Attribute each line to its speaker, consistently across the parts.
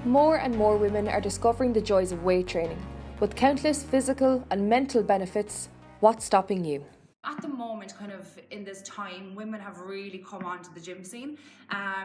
Speaker 1: More and more women are discovering the joys of weight training. With countless physical and mental benefits, what's stopping you?
Speaker 2: At the moment, kind of in this time, women have really come onto the gym scene,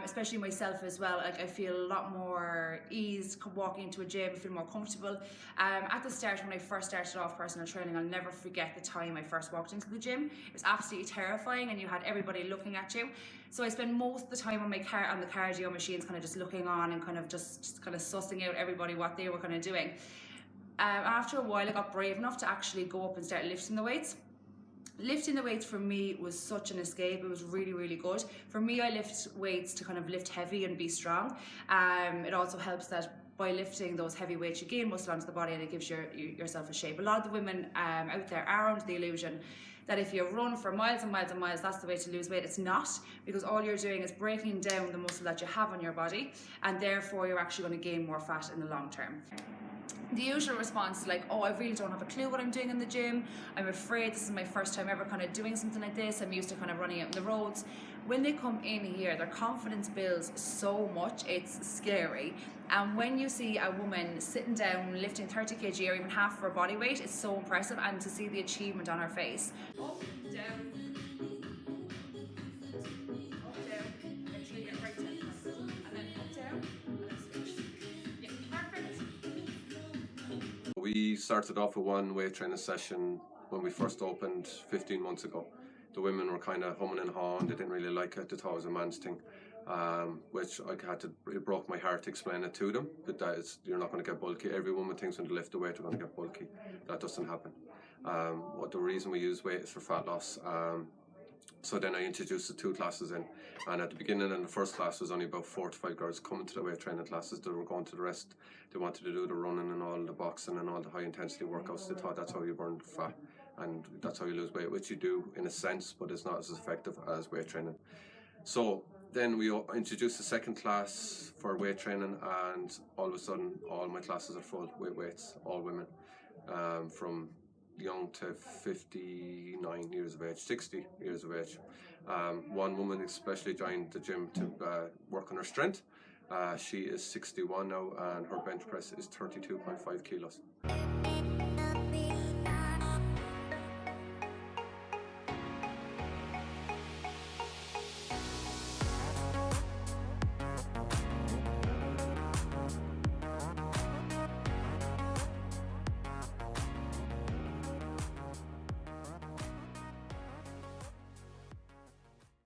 Speaker 2: especially myself as well. Like, I feel a lot more ease walking into a gym, I feel more comfortable. At the start, when I first started off personal training, I'll never forget the time I first walked into the gym. It was absolutely terrifying, and you had everybody looking at you. So I spent most of the time on the cardio machines, kind of just looking on and kind of just kind of sussing out everybody what they were kind of doing. After a while, I got brave enough to actually go up and start lifting the weights. Lifting the weights for me was such an escape. It was really, really good. For me, I lift weights to kind of lift heavy and be strong. It also helps that by lifting those heavy weights, you gain muscle onto the body and it gives yourself a shape. A lot of the women out there are under the illusion that if you run for miles and miles and miles, that's the way to lose weight. It's not, because all you're doing is breaking down the muscle that you have on your body, and therefore you're actually going to gain more fat in the long term. The usual response is like, oh, I really don't have a clue what I'm doing in the gym. I'm afraid this is my first time ever kind of doing something like this. I'm used to kind of running out in the roads. When they come in here, their confidence builds so much, it's scary. And when you see a woman sitting down, lifting 30 kg or even half of her body weight, it's so impressive. And to see the achievement on her face. Up, down, up, down, make sure you get right down. And then up, down, and then switch. Yeah, perfect.
Speaker 3: We started off with one weight training session when we first opened 15 months ago. The women were kind of humming and hawing, they didn't really like it, they thought it was a man's thing, which it broke my heart to explain it to them, but that is, you're not going to get bulky. Every woman thinks when they lift the weight they're going to get bulky. That doesn't happen. The reason we use weight is for fat loss. So then I introduced the two classes in, and at the beginning in the first class was only about 4 to 5 girls coming to the weight training classes. They were going to the rest. They wanted to do the running and all the boxing and all the high intensity workouts. They thought that's how you burn fat and that's how you lose weight, which you do in a sense, but it's not as effective as weight training. So then we introduced the second class for weight training, and all of a sudden all my classes are full with weights, all women, from young to 59 years of age, 60 years of age. One woman especially joined the gym to work on her strength. She is 61 now, and her bench press is 32.5 kilos.